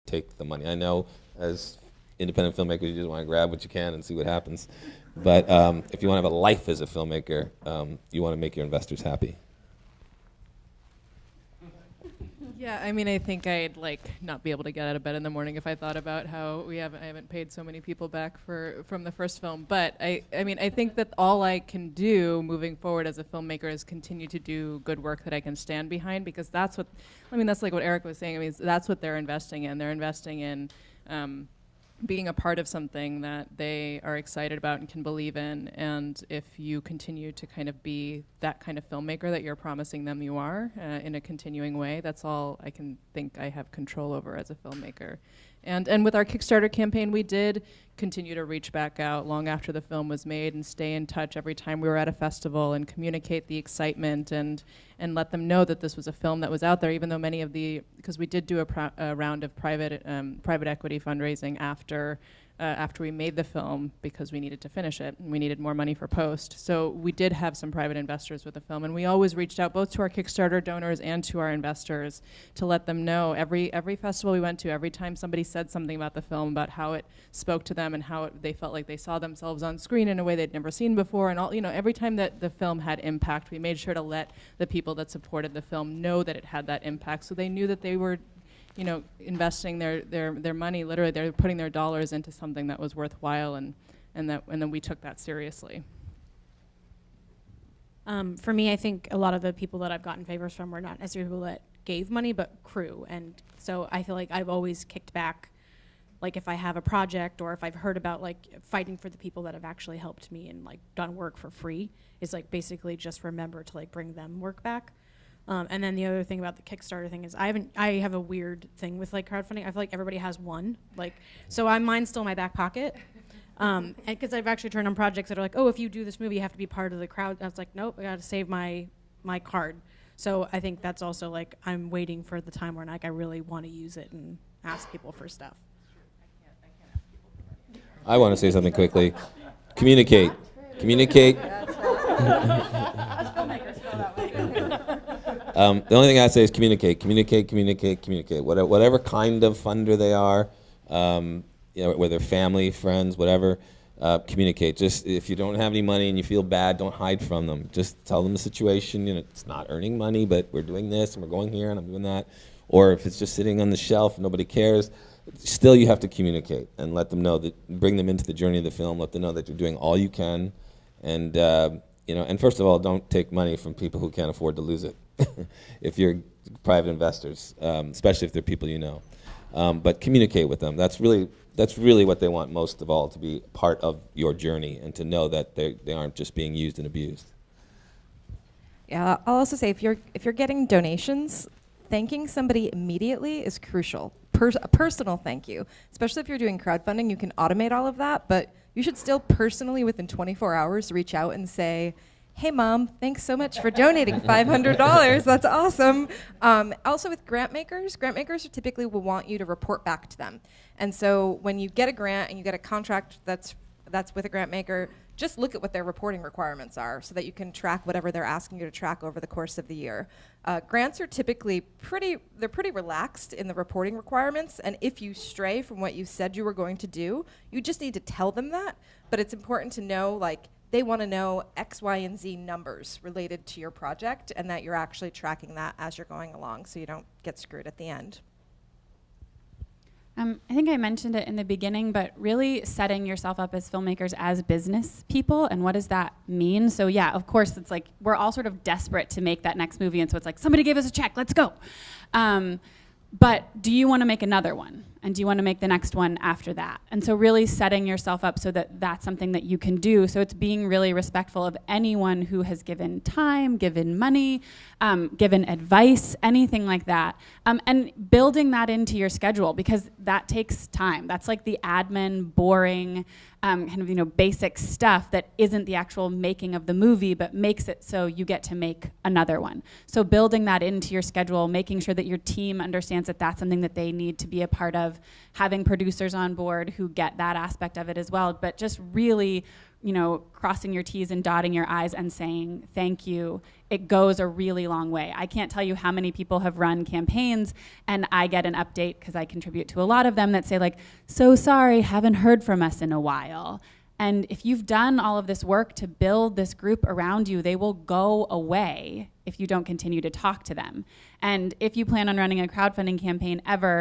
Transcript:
take the money. I know as independent filmmakers, you just want to grab what you can and see what happens. But if you want to have a life as a filmmaker, you want to make your investors happy. Yeah, I mean, I think I'd not be able to get out of bed in the morning if I thought about how I haven't paid so many people back from the first film. But I mean, I think that all I can do moving forward as a filmmaker is continue to do good work that I can stand behind, because that's what Eric was saying. I mean, that's what they're investing in. They're investing in being a part of something that they are excited about and can believe in. And if you continue to kind of be that kind of filmmaker that you're promising them you are in a continuing way, that's all I can think I have control over as a filmmaker. And with our Kickstarter campaign, we did continue to reach back out long after the film was made and stay in touch every time we were at a festival and communicate the excitement and let them know that this was a film that was out there, even though because we did do a round of private equity fundraising after we made the film, because we needed to finish it and we needed more money for post. So we did have some private investors with the film, and we always reached out both to our Kickstarter donors and to our investors to let them know every festival we went to, every time somebody said something about the film, about how it spoke to them and how they felt like they saw themselves on screen in a way they'd never seen before, and every time that the film had impact, we made sure to let the people that supported the film know that it had that impact, so they knew that they were investing their money, literally they're putting their dollars into something that was worthwhile, and then we took that seriously. For me, I think a lot of the people that I've gotten favors from were not necessarily people that gave money, but crew. And so I feel like I've always kicked back, if I have a project or if I've heard about fighting for the people that have actually helped me and done work for free, is basically just remember to bring them work back. And then the other thing about the Kickstarter thing is I have a weird thing with crowdfunding. I feel like everybody has one, so mine's still in my back pocket. And because I've actually turned on projects that are oh, if you do this movie, you have to be part of the crowd. And I was nope, I got to save my card. So I think that's also I'm waiting for the time where I really want to use it and ask people for stuff. I want to say something quickly. Communicate. The only thing I say is communicate. Whatever kind of funder they are, whether family, friends, whatever, communicate. Just if you don't have any money and you feel bad, don't hide from them. Just tell them the situation. It's not earning money, but we're doing this and we're going here and I'm doing that. Or if it's just sitting on the shelf and nobody cares, still you have to communicate and let them know bring them into the journey of the film. Let them know that you're doing all you can, and and first of all, don't take money from people who can't afford to lose it. If you're private investors, especially if they're people you know, but communicate with them. That's really what they want most of all, to be part of your journey and to know that they aren't just being used and abused. Yeah, I'll also say if you're getting donations, thanking somebody immediately is crucial. A personal thank you, especially if you're doing crowdfunding, you can automate all of that, but you should still personally within 24 hours reach out and say, hey, Mom, thanks so much for donating $500. That's awesome. Also with grant makers typically will want you to report back to them. And so when you get a grant and you get a contract that's with a grant maker, just look at what their reporting requirements are so that you can track whatever they're asking you to track over the course of the year. Grants are typically pretty relaxed in the reporting requirements, and if you stray from what you said you were going to do, you just need to tell them that. But it's important to know, they want to know X, Y, and Z numbers related to your project, and that you're actually tracking that as you're going along so you don't get screwed at the end. I think I mentioned it in the beginning, but really setting yourself up as filmmakers as business people, and what does that mean? So yeah, of course, it's we're all sort of desperate to make that next movie, and so it's somebody gave us a check, let's go. But do you want to make another one? And do you want to make the next one after that? And so really setting yourself up so that that's something that you can do. So it's being really respectful of anyone who has given time, given money, given advice, anything like that. And building that into your schedule, because that takes time. That's the admin, boring, kind of basic stuff that isn't the actual making of the movie, but makes it so you get to make another one. So building that into your schedule, making sure that your team understands that that's something that they need to be a part of, having producers on board who get that aspect of it as well, but just really crossing your T's and dotting your I's and saying thank you, it goes a really long way. I can't tell you how many people have run campaigns and I get an update, because I contribute to a lot of them, that say like, so sorry, haven't heard from us in a while. And if you've done all of this work to build this group around you, they will go away if you don't continue to talk to them. And if you plan on running a crowdfunding campaign ever,